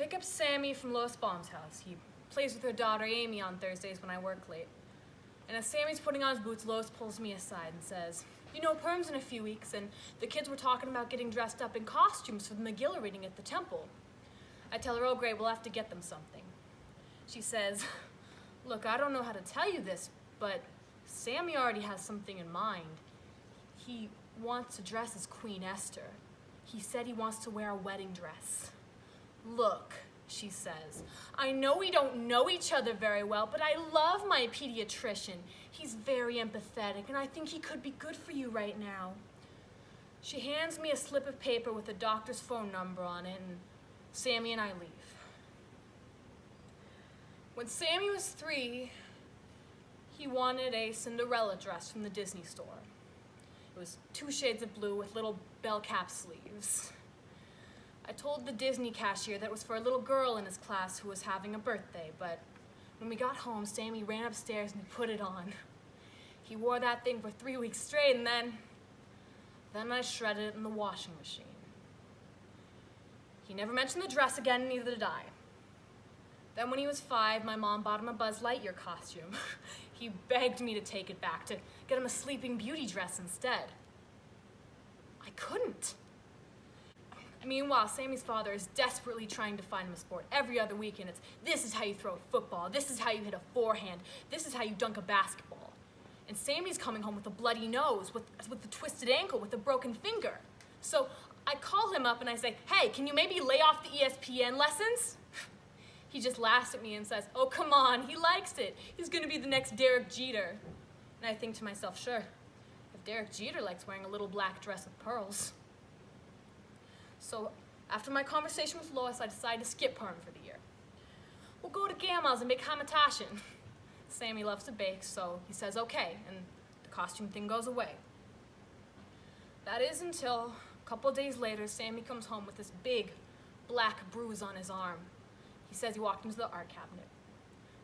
pick up Sammy from Lois Baum's house. He plays with her daughter Amy on Thursdays when I work late. And as Sammy's putting on his boots, Lois pulls me aside and says, "You know, Perm's in a few weeks, and the kids were talking about getting dressed up in costumes for the McGill reading at the temple." I tell her, "Oh, great, we'll have to get them something." She says, "Look, I don't know how to tell you this, but Sammy already has something in mind. He wants to dress as Queen Esther. He said he wants to wear a wedding dress." "Look," she says, "I know we don't know each other very well, but I love my pediatrician. He's very empathetic, and I think he could be good for you right now." She hands me a slip of paper with the doctor's phone number on it, and Sammy and I leave. When Sammy was 3, he wanted a Cinderella dress from the Disney store. It was 2 shades of blue with little bell cap sleeves. I told the Disney cashier that it was for a little girl in his class who was having a birthday, but when we got home, Sammy ran upstairs and he put it on. He wore that thing for 3 weeks straight, and then I shredded it in the washing machine. He never mentioned the dress again, and neither did I. Then when he was 5, my mom bought him a Buzz Lightyear costume. He begged me to take it back, to get him a Sleeping Beauty dress instead. I couldn't. Meanwhile, Sammy's father is desperately trying to find him a sport. Every other weekend, it's, "This is how you throw a football. This is how you hit a forehand. This is how you dunk a basketball." And Sammy's coming home with a bloody nose, with a twisted ankle, with a broken finger. So I call him up and I say, "Hey, can you maybe lay off the ESPN lessons?" He just laughs at me and says, "Oh, come on, he likes it. He's gonna be the next Derek Jeter." And I think to myself, sure, if Derek Jeter likes wearing a little black dress with pearls. So after my conversation with Lois, I decided to skip Perm for the year. We'll go to Grandma's and make hamantashen. Sammy loves to bake, so he says okay, and the costume thing goes away. That is until a couple days later, Sammy comes home with this big black bruise on his arm. He says he walked into the art cabinet.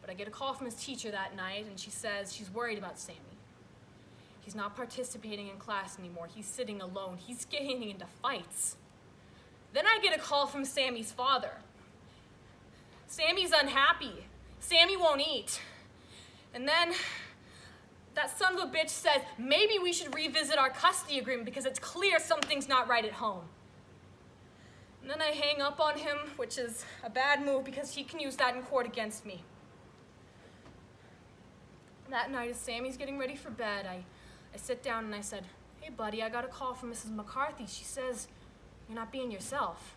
But I get a call from his teacher that night, and she says she's worried about Sammy. He's not participating in class anymore. He's sitting alone. He's getting into fights. Then I get a call from Sammy's father. Sammy's unhappy. Sammy won't eat. And then that son of a bitch says, maybe we should revisit our custody agreement because it's clear something's not right at home. And then I hang up on him, which is a bad move because he can use that in court against me. That night, as Sammy's getting ready for bed, I sit down and I said, "Hey, buddy, I got a call from Mrs. McCarthy. She says, you're not being yourself."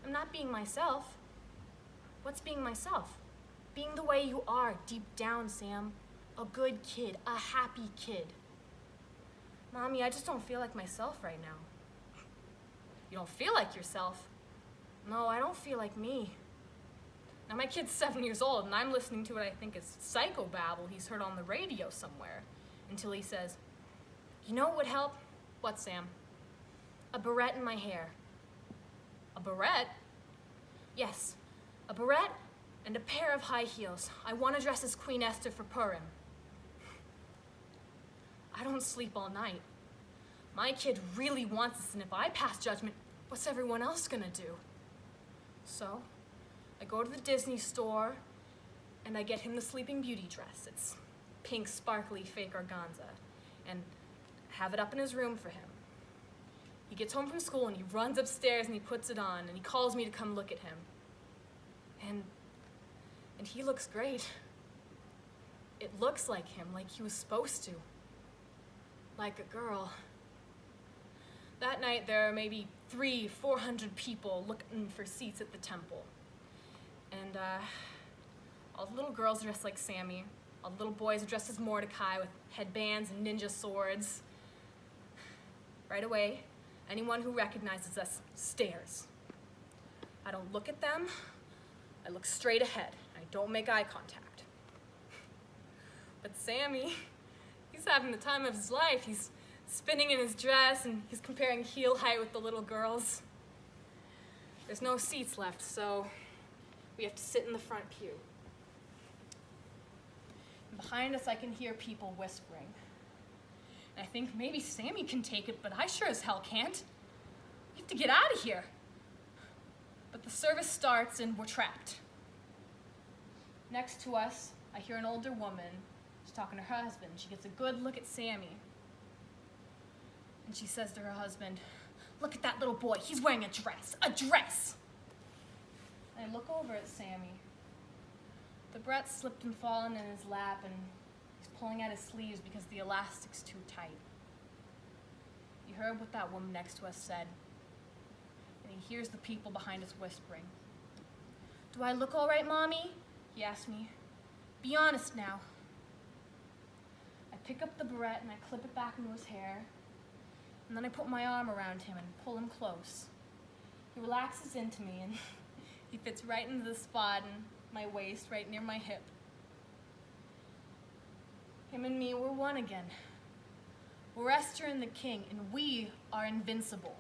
"I'm not being myself." "What's being myself?" "Being the way you are, deep down, Sam. A good kid, a happy kid." "Mommy, I just don't feel like myself right now." "You don't feel like yourself?" "No, I don't feel like me." Now, my kid's 7 years old, and I'm listening to what I think is psychobabble he's heard on the radio somewhere, until he says, "You know what would help?" "What, Sam?" "A barrette in my hair." "A barrette?" "Yes, a barrette and a pair of high heels. I want to dress as Queen Esther for Purim." I don't sleep all night. My kid really wants this, and if I pass judgment, what's everyone else gonna do? So I go to the Disney store and I get him the Sleeping Beauty dress. It's pink, sparkly, fake organza, and have it up in his room for him. He gets home from school and he runs upstairs and he puts it on and he calls me to come look at him. And he looks great. It looks like him, like he was supposed to. Like a girl. That night there are maybe 300-400 people looking for seats at the temple. And all the little girls dressed like Sammy. All the little boys are dressed as Mordecai with headbands and ninja swords. Right away, anyone who recognizes us stares. I don't look at them. I look straight ahead. I don't make eye contact. But Sammy, he's having the time of his life. He's spinning in his dress and he's comparing heel height with the little girls. There's no seats left, so we have to sit in the front pew. And behind us, I can hear people whispering. And I think maybe Sammy can take it, but I sure as hell can't. We have to get out of here. But the service starts and we're trapped. Next to us, I hear an older woman. She's talking to her husband. She gets a good look at Sammy. And she says to her husband, "Look at that little boy. He's wearing a dress. A dress!" And I look over at Sammy. The Brett's slipped and fallen in his lap, and he's pulling at his sleeves because the elastic's too tight. He heard what that woman next to us said, and he hears the people behind us whispering. "Do I look all right, Mommy?" he asked me. "Be honest now." I pick up the barrette and I clip it back into his hair, and then I put my arm around him and pull him close. He relaxes into me, and he fits right into the spot in my waist, right near my hip. Him and me, we're one again. We're Esther and the King, and we are invincible.